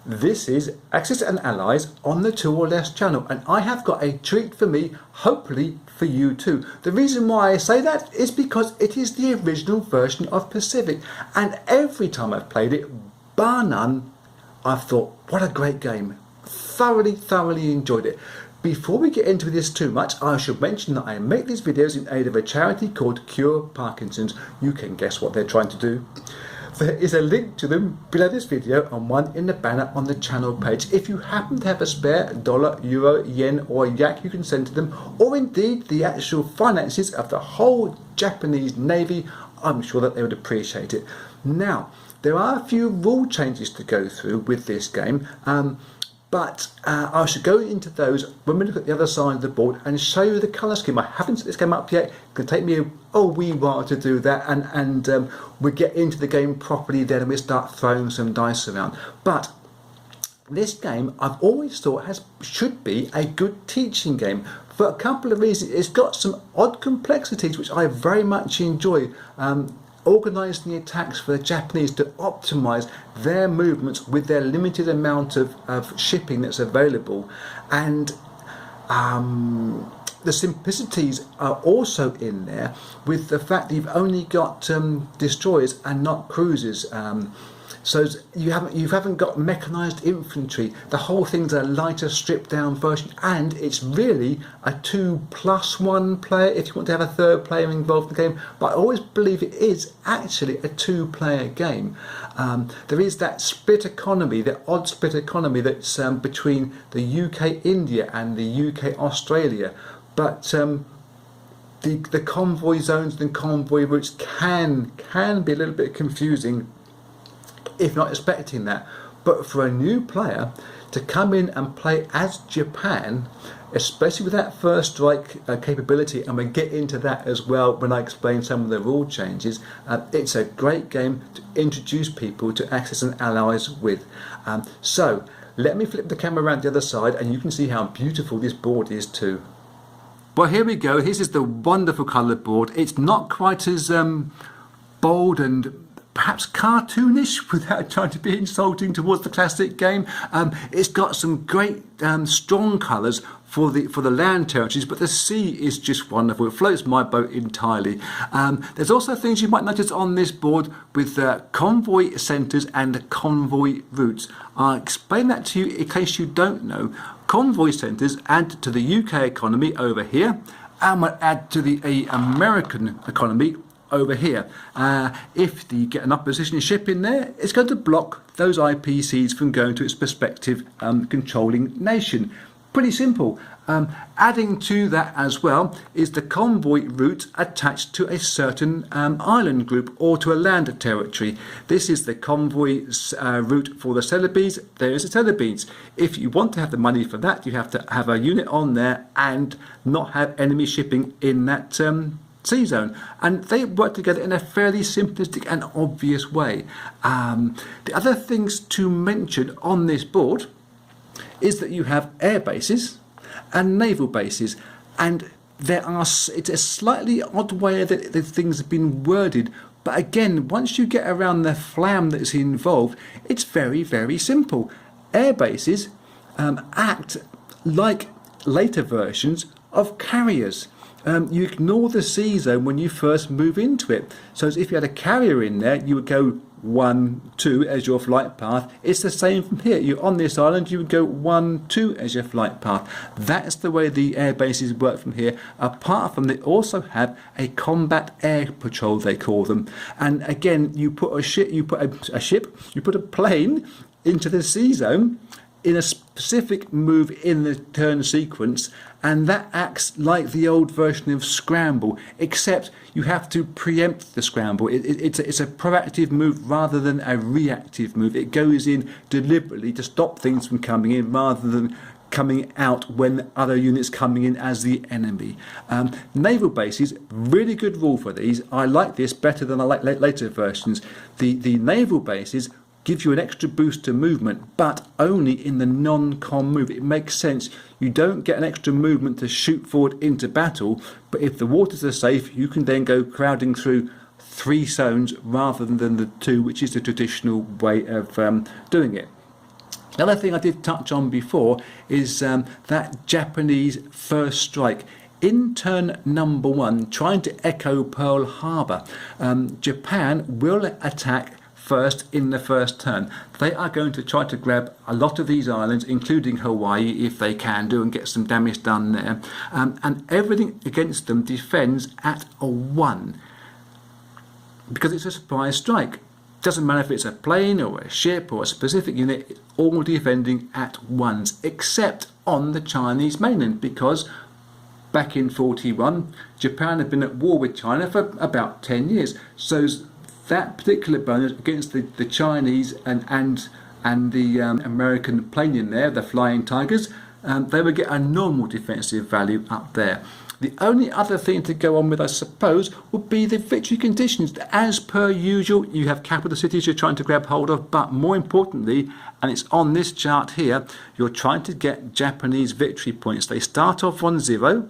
This is Axis and Allies on the Two or Less channel, and I have got a treat for me, hopefully for you too. The reason why I say that is because it is the original version of Pacific, and every time I've played it, bar none, I've thought, what a great game. Thoroughly enjoyed it. Before we get into this too much, I should mention that I make these videos in aid of a charity called Cure Parkinson's. You can guess what they're trying to do. There is a link to them below this video and one in the banner on the channel page. If you happen to have a spare dollar, euro, yen or yak, you can send to them, or indeed the actual finances of the whole Japanese Navy, I'm sure that they would appreciate it. Now, there are a few rule changes to go through with this game, but I should go into those when we look at the other side of the board and show you the colour scheme. I haven't set this game up yet. It can take me a wee while to do that, and we get into the game properly then and we start throwing some dice around. But this game, I've always thought, should be a good teaching game for a couple of reasons. It's got some odd complexities which I very much enjoy. Organising the attacks for the Japanese to optimise their movements with their limited amount of shipping that's available, and the simplicities are also in there with the fact that you've only got destroyers and not cruisers. So you haven't got mechanised infantry. The whole thing's a lighter, stripped down version, and it's really a 2+1 player if you want to have a third player involved in the game. But I always believe it is actually a 2-player game. There is that split economy, the odd split economy that's between the UK India and the UK Australia, but the convoy zones and convoy routes can be a little bit confusing if not expecting that. But for a new player to come in and play as Japan, especially with that first strike capability, and we'll get into that as well when I explain some of the rule changes, it's a great game to introduce people to Axis and Allies with. So let me flip the camera around the other side and you can see how beautiful this board is too. Well, here we go. This is the wonderful coloured board. It's not quite as bold and perhaps cartoonish without trying to be insulting towards the classic game. It's got some great strong colours for the land territories, but the sea is just wonderful. It floats my boat entirely. There's also things you might notice on this board with convoy centres and convoy routes. I'll explain that to you in case you don't know. Convoy centres add to the UK economy over here, and will add to the American economy over here. If you get an opposition ship in there, it's going to block those IPCs from going to its prospective controlling nation. Pretty simple. Adding to that as well is the convoy route attached to a certain island group or to a land territory. This is the convoy route for the Celebes. There is the Celebes. If you want to have the money for that, you have to have a unit on there and not have enemy shipping in that sea zone, and they work together in a fairly simplistic and obvious way. The other things to mention on this board is that you have air bases and naval bases, and it's a slightly odd way that the things have been worded, but again, once you get around the flam that's involved, it's very simple. Air bases act like later versions of carriers. You ignore the sea zone when you first move into it. So if you had a carrier in there, you would go 1, 2 as your flight path. It's the same from here. You're on this island, you would go 1, 2 as your flight path. That's the way the air bases work from here. Apart from, they also have a combat air patrol, they call them. And again, you put a plane into the sea zone in a specific move in the turn sequence, and that acts like the old version of Scramble, except you have to preempt the Scramble. It's a proactive move rather than a reactive move. It goes in deliberately to stop things from coming in rather than coming out when other units coming in as the enemy. Naval bases, really good rule for these. I like this better than I like later versions. The naval bases gives you an extra boost to movement, but only in the non-com move. It makes sense. You don't get an extra movement to shoot forward into battle, but if the waters are safe, you can then go crowding through 3 zones rather than the 2, which is the traditional way of doing it. The other thing I did touch on before is that Japanese first strike. In turn number 1, trying to echo Pearl Harbor, Japan will attack first in the first turn. They are going to try to grab a lot of these islands, including Hawaii, if they can do, and get some damage done there. And everything against them defends at a 1, because it's a surprise strike. Doesn't matter if it's a plane or a ship or a specific unit, all defending at 1s, except on the Chinese mainland, because back in 41, Japan had been at war with China for about 10 years. So that particular bonus against the Chinese and the American plane in there, the Flying Tigers, they would get a normal defensive value up there. The only other thing to go on with, I suppose, would be the victory conditions. As per usual, you have capital cities you're trying to grab hold of, but more importantly, and it's on this chart here, you're trying to get Japanese victory points. They start off on 0.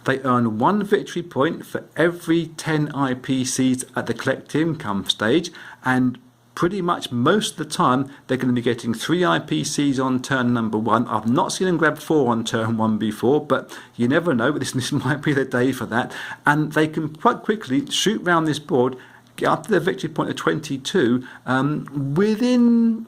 They earn 1 victory point for every 10 IPCs at the collect income stage, and pretty much most of the time they're going to be getting 3 IPCs on turn number 1. I've not seen them grab 4 on turn 1 before, but you never know. This might be the day for that. And they can quite quickly shoot round this board, get up to the victory point of 22 within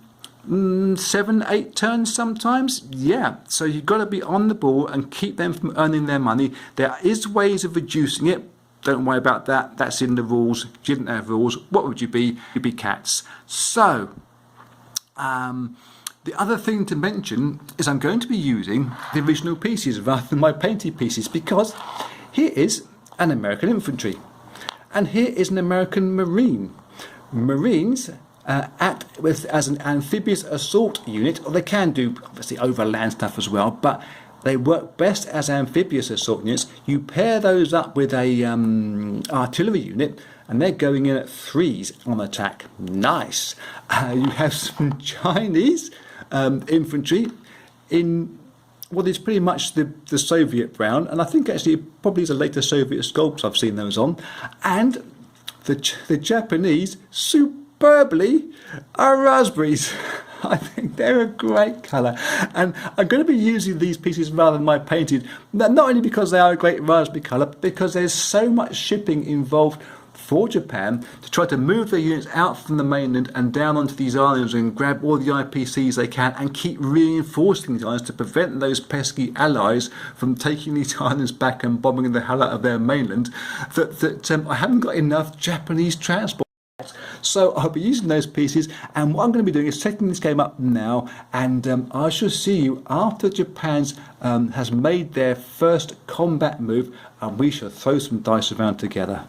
7-8 turns sometimes. Yeah, so you've got to be on the ball and keep them from earning their money. There is ways of reducing it. Don't worry about that. That's in the rules. If you didn't have rules, what would you be? You'd be cats. So, the other thing to mention is I'm going to be using the original pieces rather than my painted pieces, because here is an American infantry and here is an American Marine. Marines as an amphibious assault unit, or they can do obviously overland stuff as well, but they work best as amphibious assault units. You pair those up with a artillery unit, and they're going in at 3s on attack. Nice. You have some Chinese infantry in what is pretty much the Soviet brown, and I think actually it probably is a later Soviet sculpts I've seen those on, and the Japanese superbly are raspberries. I think they're a great colour, and I'm going to be using these pieces rather than my painted, not only because they are a great raspberry colour, but because there's so much shipping involved for Japan to try to move their units out from the mainland and down onto these islands and grab all the IPCs they can and keep reinforcing these islands to prevent those pesky allies from taking these islands back and bombing the hell out of their mainland, that I haven't got enough Japanese transport. So I'll be using those pieces, and what I'm going to be doing is setting this game up now, and I shall see you after Japan has made their first combat move, and we shall throw some dice around together.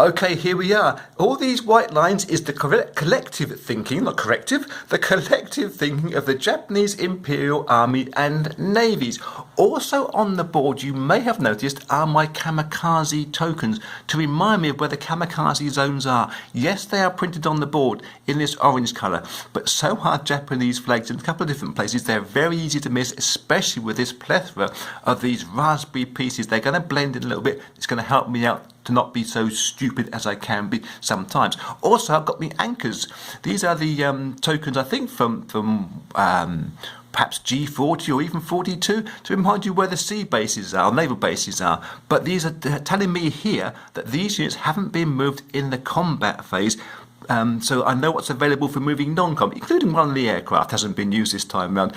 Okay, here we are. All these white lines is the collective thinking, not corrective, the collective thinking of the Japanese Imperial Army and navies. Also on the board, you may have noticed, are my kamikaze tokens to remind me of where the kamikaze zones are. Yes, they are printed on the board in this orange colour, but so are Japanese flags in a couple of different places. They're very easy to miss, especially with this plethora of these raspberry pieces. They're going to blend in a little bit. It's going to help me out to not be so stupid as I can be sometimes. Also, I've got my anchors. These are the tokens, I think, from perhaps G40 or even 42, to remind you where the sea bases are, naval bases are. But these are telling me here that these units haven't been moved in the combat phase. So I know what's available for moving non-combat, including one of the aircraft hasn't been used this time around,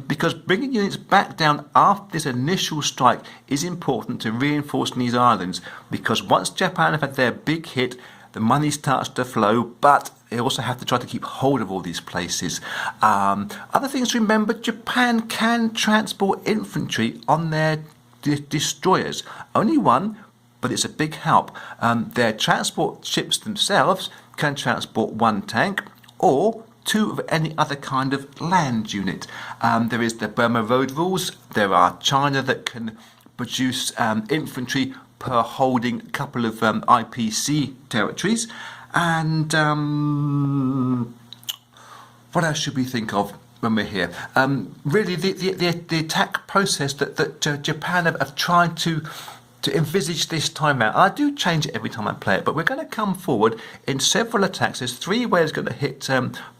because bringing units back down after this initial strike is important to reinforcing these islands, because once Japan have had their big hit, the money starts to flow, but they also have to try to keep hold of all these places. Other things to remember, Japan can transport infantry on their destroyers. Only one, but it's a big help. Their transport ships themselves can transport 1 tank or 2 of any other kind of land unit. There is the Burma Road rules. There are China that can produce infantry per holding a couple of IPC territories. And what else should we think of when we're here? Really, the attack process that Japan have tried to envisage this time out. I do change it every time I play it, but we're going to come forward in several attacks. There's 3 waves going to hit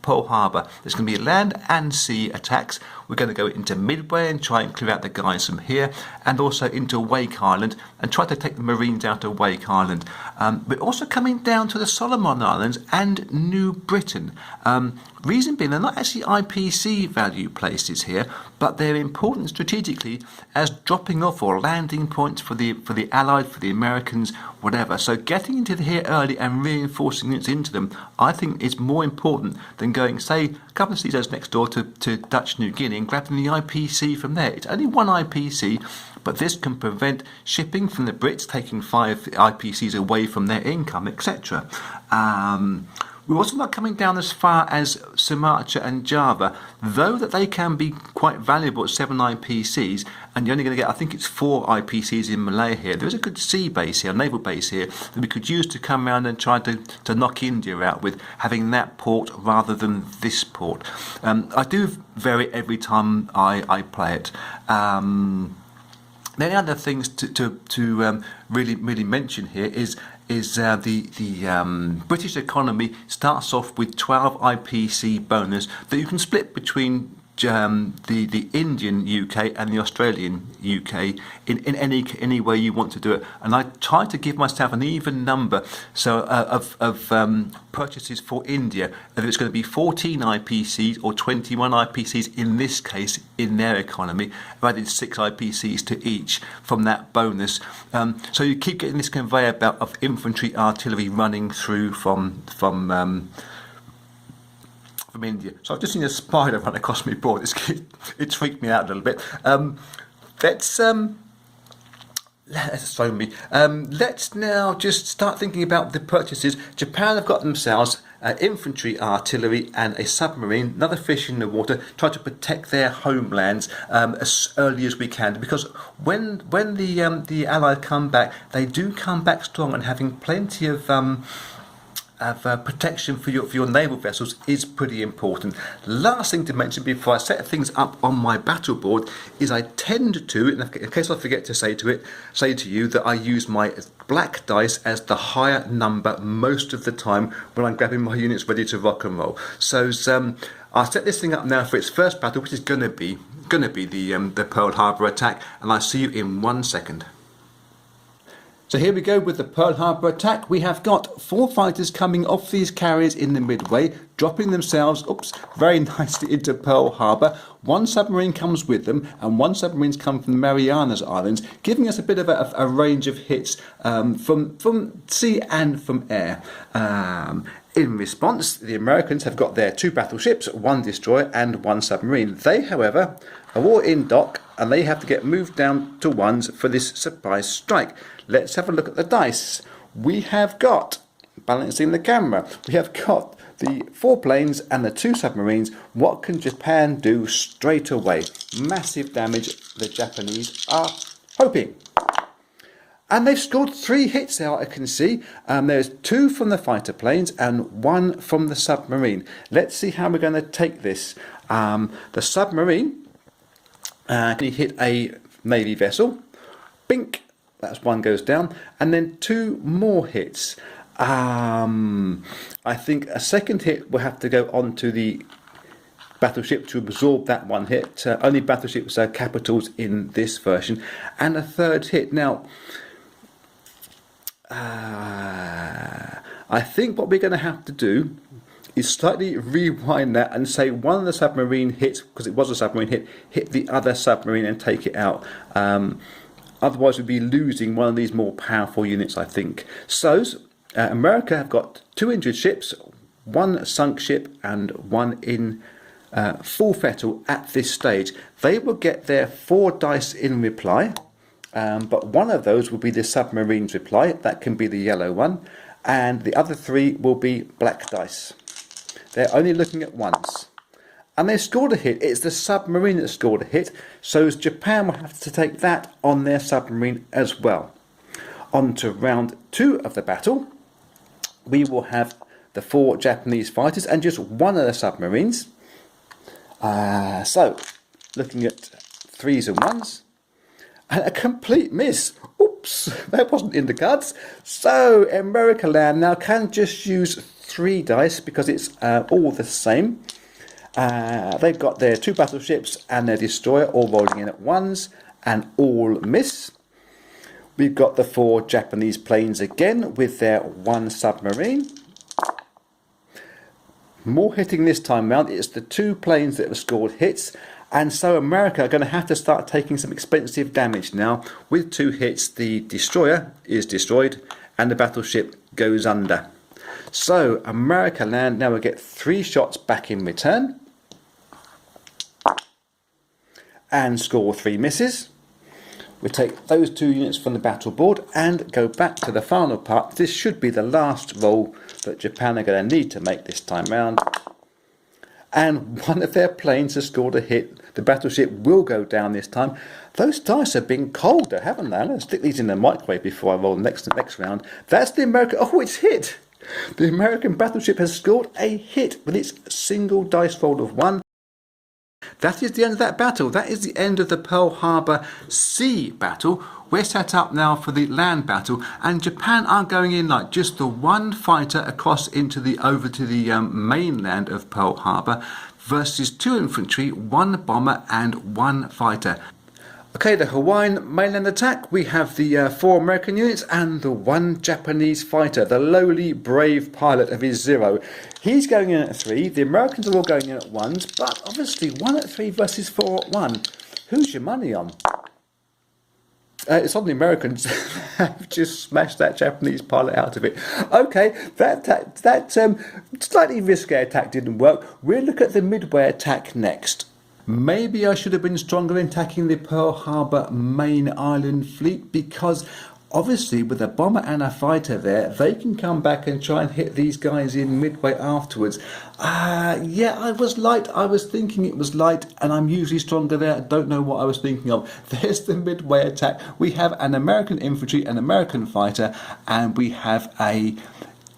Pearl Harbor. There's going to be land and sea attacks. We're going to go into Midway and try and clear out the guys from here, and also into Wake Island and try to take the Marines out of Wake Island. We're also coming down to the Solomon Islands and New Britain. Reason being, they're not actually IPC value places here, but they're important strategically as dropping off or landing points for the Allied, for the Americans, whatever. So getting into here early and reinforcing it into them, I think is more important than going, say, a couple of seas next door to Dutch New Guinea and grabbing the IPC from there. It's only one IPC, but this can prevent shipping from the Brits taking 5 IPCs away from their income, etc. We're also not coming down as far as Sumatra and Java, though that they can be quite valuable at 7 IPCs, and you're only going to get, I think it's 4 IPCs in Malaya here. There is a good sea base here, a naval base here, that we could use to come around and try to knock India out with, having that port rather than this port. I do vary every time I play it. The other things to really mention here is the British economy starts off with 12 IPC bonus that you can split between the Indian UK and the Australian UK in any way you want to do it. And I try to give myself an even number of purchases for India, whether it's going to be 14 IPCs or 21 IPCs in this case in their economy. I've added 6 IPCs to each from that bonus. So you keep getting this conveyor belt of infantry artillery running through from India. So I've just seen a spider run across my board. It freaked me out a little bit. Let's now just start thinking about the purchases. Japan have got themselves infantry artillery and a submarine, another fish in the water, try to protect their homelands as early as we can, because when the Allied come back, they do come back strong, and having plenty of protection for your naval vessels is pretty important. Last thing to mention before I set things up on my battle board is I tend to, in case I forget to say to you that I use my black dice as the higher number most of the time when I'm grabbing my units ready to rock and roll. So I'll set this thing up now for its first battle, which is going to be the Pearl Harbor attack, and I'll see you in 1 second. So here we go with the Pearl Harbor attack. We have got 4 fighters coming off these carriers in the Midway, dropping themselves, very nicely into Pearl Harbor. 1 submarine comes with them, and 1 submarine's come from the Marianas Islands, giving us a bit of a range of hits from sea and from air. In response, the Americans have got their 2 battleships, 1 destroyer and 1 submarine. They, however, are all in dock, and they have to get moved down to 1s for this surprise strike. Let's have a look at the dice. We have got, balancing the camera, we have got the 4 planes and the 2 submarines. What can Japan do straight away? Massive damage, the Japanese are hoping. And they've scored 3 hits there, I can see. There's 2 from the fighter planes and 1 from the submarine. Let's see how we're going to take this. The submarine can hit a Navy vessel. Bink, that's 1 goes down. And then 2 more hits. I think a second hit will have to go onto the battleship to absorb that 1 hit. Only battleships are capitals in this version. And a third hit. Now, I think what we're going to have to do is slightly rewind that and say one of the submarine hits, because it was a submarine hit the other submarine and take it out. Otherwise we'd be losing one of these more powerful units, I think. So America have got 2 injured ships, 1 sunk ship and 1 in full fettle at this stage. They will get their 4 dice in reply. But one of those will be the submarine's reply. That can be the yellow one. And the other 3 will be black dice. They're only looking at 1s. And they scored a hit. It's the submarine that scored a hit. So Japan will have to take that on their submarine as well. On to round 2 of the battle. We will have the 4 Japanese fighters and just 1 of the submarines. So, looking at 3s and 1s. And a complete miss. Oops, that wasn't in the cards. So America Land now can just use 3 dice because it's all the same. They've got their 2 battleships and their destroyer all rolling in at ones and all miss. We've got the 4 Japanese planes again with their 1 submarine. More hitting this time round. It's the 2 planes that have scored hits, and so America are going to have to start taking some expensive damage now. With 2 hits, the destroyer is destroyed and the battleship goes under. So America land now will get 3 shots back in return and score 3 misses. We take those 2 units from the battle board and go back to the final part. This should be the last roll that Japan are going to need to make this time round. And one of their planes has scored a hit. The battleship will go down this time. Those dice have been colder, haven't they? I'm going to stick these in the microwave before I roll the next round. That's the American... Oh, it's hit! The American battleship has scored a hit with its single dice roll of 1. That is the end of that battle. That is the end of the Pearl Harbor sea battle. We're set up now for the land battle, and Japan are going in like just the 1 fighter across over to the mainland of Pearl Harbor versus 2 infantry, 1 bomber and 1 fighter. Okay, the Hawaiian mainland attack, we have the 4 American units and the 1 Japanese fighter, the lowly brave pilot of his Zero. He's going in at 3, the Americans are all going in at 1s, but obviously 1 at 3 versus 4 at 1. Who's your money on? It's on the Americans. Have just smashed that Japanese pilot out of it. Okay, that slightly risky attack didn't work. We'll look at the Midway attack next. Maybe I should have been stronger in attacking the Pearl Harbor main island fleet, because obviously with a bomber and a fighter there, they can come back and try and hit these guys in Midway afterwards. Yeah, I was light. I was thinking it was light, and I'm usually stronger there. I don't know what I was thinking of. There's the Midway attack. We have an American infantry, an American fighter, and we have a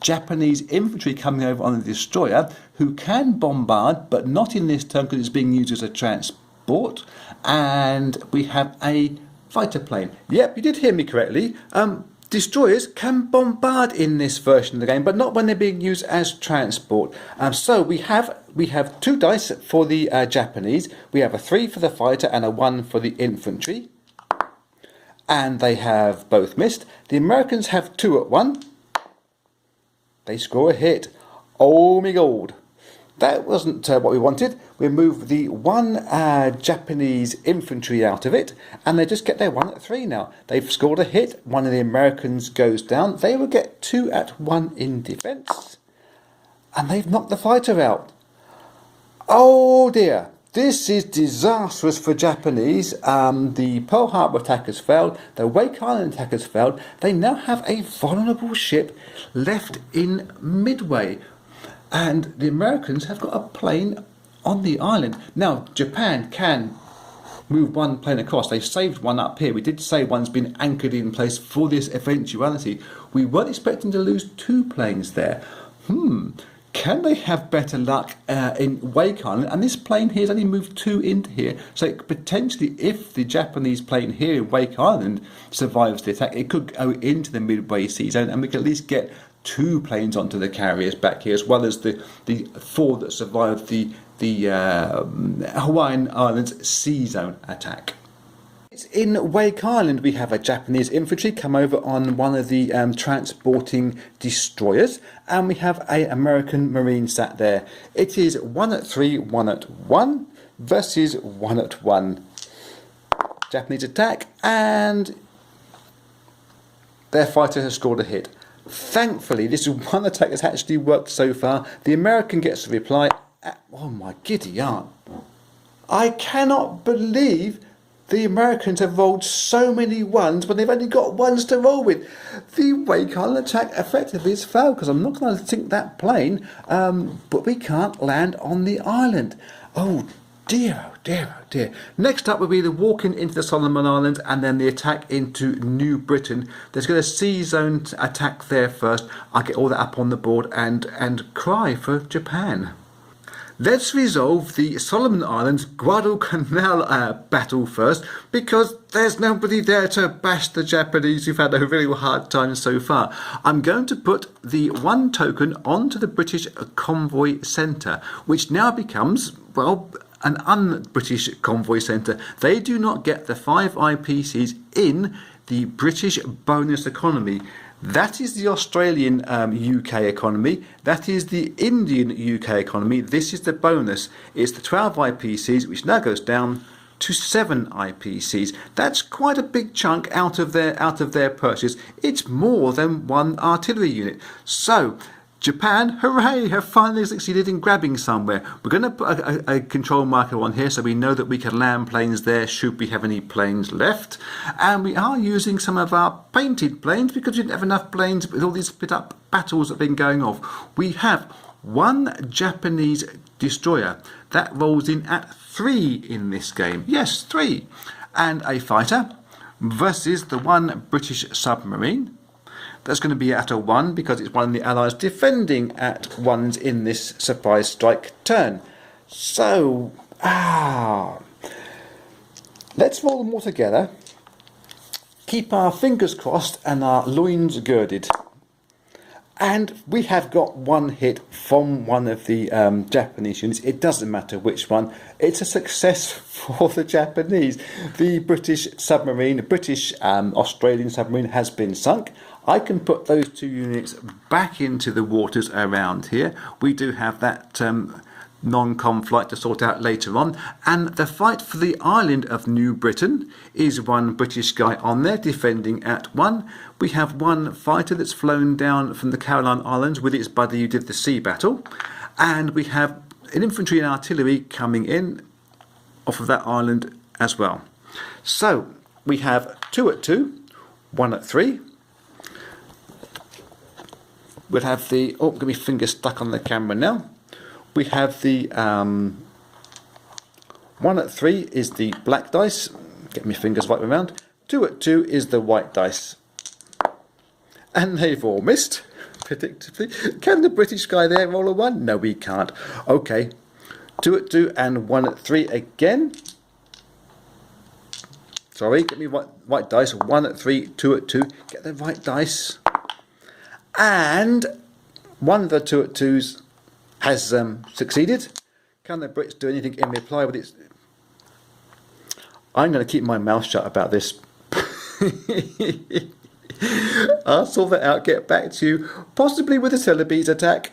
Japanese infantry coming over on the destroyer who can bombard, but not in this turn because it's being used as a transport. And we have a fighter plane. Yep, you did hear me correctly. Destroyers can bombard in this version of the game, but not when they're being used as transport. So we have 2 dice for the Japanese. We have a 3 for the fighter and a 1 for the infantry. And they have both missed. The Americans have 2 at 1. They score a hit. Oh my god. That wasn't what we wanted. We moved the 1 Japanese infantry out of it, and they just get their 1 at 3 now. They've scored a hit. 1 of the Americans goes down. They will get 2 at 1 in defence, and they've knocked the fighter out. Oh dear. This is disastrous for Japanese. The Pearl Harbor attack has failed. The Wake Island attack has failed. They now have a vulnerable ship left in Midway. And the Americans have got a plane on the island. Now, Japan can move 1 plane across. They've saved 1 up here. We did say 1's been anchored in place for this eventuality. We weren't expecting to lose 2 planes there. Can they have better luck in Wake Island? And this plane here has only moved 2 into here. So potentially, if the Japanese plane here in Wake Island survives the attack, it could go into the Midway Sea Zone, and we could at least get 2 planes onto the carriers back here, as well as the 4 that survived the Hawaiian Islands Sea Zone attack. In Wake Island, we have a Japanese infantry come over on one of the transporting destroyers, and we have an American Marine sat there. It is 1 at 3, 1 at 1 versus 1 at 1. Japanese attack, and their fighter has scored a hit. Thankfully, this is one attack that's actually worked so far. The American gets a reply. Oh my giddy aunt. I cannot believe the Americans have rolled so many 1s when they've only got 1s to roll with. The Wake Island attack effectively has failed, because I'm not going to sink that plane, but we can't land on the island. Oh dear, oh dear, oh dear. Next up will be the walking into the Solomon Islands and then the attack into New Britain. There's going to sea zone attack there first. I'll get all that up on the board and cry for Japan. Let's resolve the Solomon Islands Guadalcanal battle first, because there's nobody there to bash the Japanese who've had a really hard time so far. I'm going to put the 1 token onto the British Convoy Centre, which now becomes, well, an un-British Convoy Centre. They do not get the 5 IPCs in the British bonus economy. That is the Australian UK economy. That is the Indian UK economy. This is the bonus. It's the 12 IPCs, which now goes down to 7 IPCs. That's quite a big chunk out of their purchase. It's more than 1 artillery unit. So Japan, hooray, have finally succeeded in grabbing somewhere. We're going to put a control marker on here so we know that we can land planes there should we have any planes left. And we are using some of our painted planes because we didn't have enough planes with all these split up battles that have been going off. We have 1 Japanese destroyer. That rolls in at 3 in this game. Yes, 3. And a fighter versus the 1 British submarine. That's going to be at a 1 because it's one of the Allies defending at 1s in this surprise strike turn. So, let's roll them all together. Keep our fingers crossed and our loins girded. And we have got 1 hit from one of the Japanese units. It doesn't matter which one. It's a success for the Japanese. The British submarine, the British Australian submarine has been sunk. I can put those 2 units back into the waters around here. We do have that non-com flight to sort out later on. And the fight for the island of New Britain is 1 British guy on there defending at 1. We have 1 fighter that's flown down from the Caroline Islands with its buddy who did the sea battle. And we have an infantry and artillery coming in off of that island as well. So we have 2 at 2, 1 at 3. We'll have the, oh, get my finger stuck on the camera now. We have the 1 at 3 is the black dice. Get my fingers right around. 2 at 2 is the white dice. And they've all missed, predictably. Can the British guy there roll a 1? No, we can't. Okay. 2 at 2 and 1 at 3 again. Sorry, get me white dice. 1 at 3, 2 at 2. Get the right dice. And 1 of the 2 at 2s has succeeded. Can the Brits do anything in reply with its... I'm going to keep my mouth shut about this. I'll sort that out, get back to you, possibly with a Celebes attack.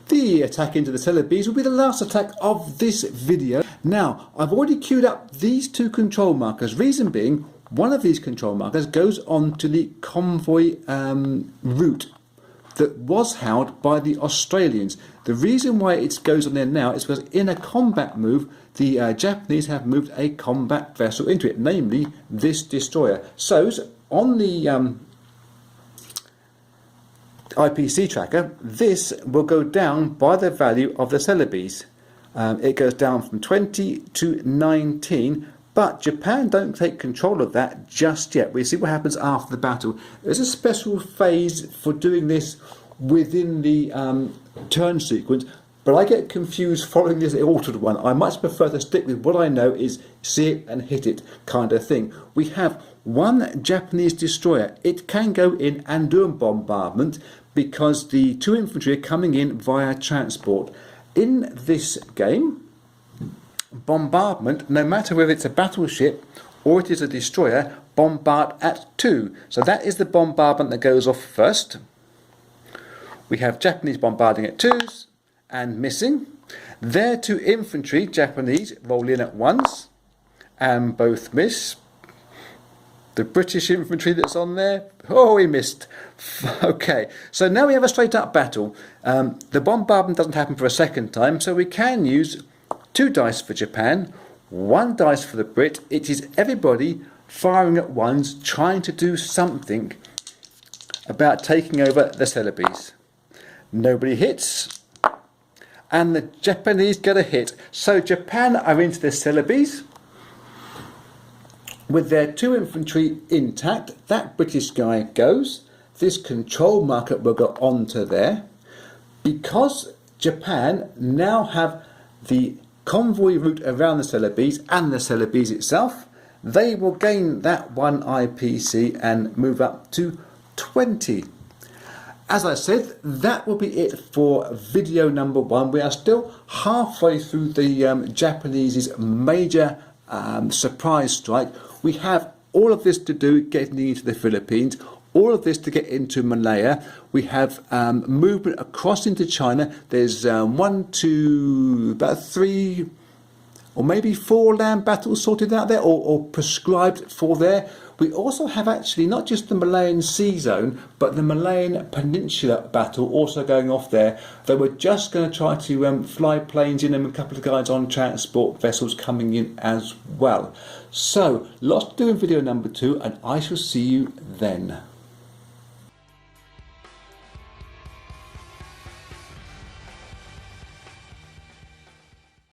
The attack into the Celebes will be the last attack of this video. Now, I've already queued up these 2 control markers, reason being, one of these control markers goes on to the convoy route that was held by the Australians. The reason why it goes on there now is because in a combat move, the Japanese have moved a combat vessel into it, namely this destroyer. So on the IPC tracker, this will go down by the value of the Celebes. It goes down from 20 to 19. But Japan don't take control of that just yet. We see what happens after the battle. There's a special phase for doing this within the turn sequence, but I get confused following this altered one. I much prefer to stick with what I know is see it and hit it kind of thing. We have 1 Japanese destroyer. It can go in and do a bombardment because the 2 infantry are coming in via transport. In this game, bombardment, no matter whether it's a battleship or it is a destroyer, bombard at 2. So that is the bombardment that goes off first. We have Japanese bombarding at 2s and missing. Their 2 infantry, Japanese, roll in at 1s and both miss. The British infantry that's on there, oh, we missed. Okay, so now we have a straight up battle. The bombardment doesn't happen for a second time, so we can use 2 dice for Japan, 1 dice for the Brit. It is everybody firing at 1s, trying to do something about taking over the Celebes. Nobody hits, and the Japanese get a hit. So Japan are into the Celebes with their 2 infantry intact. That British guy goes. This control marker will go onto there. Because Japan now have the convoy route around the Celebes and the Celebes itself. They will gain that 1 IPC and move up to 20. As I said, that will be it for video number 1. We are still halfway through the Japanese's major surprise strike. We have all of this to do getting into the Philippines, all of this to get into Malaya. We have movement across into China. There's 1, 2, about 3 or maybe 4 land battles sorted out there, or prescribed for there. We also have actually not just the Malayan Sea Zone, but the Malayan Peninsula battle also going off there. They were just going to try to fly planes in, and a couple of guys on transport vessels coming in as well. So, lots to do in video number 2, and I shall see you then.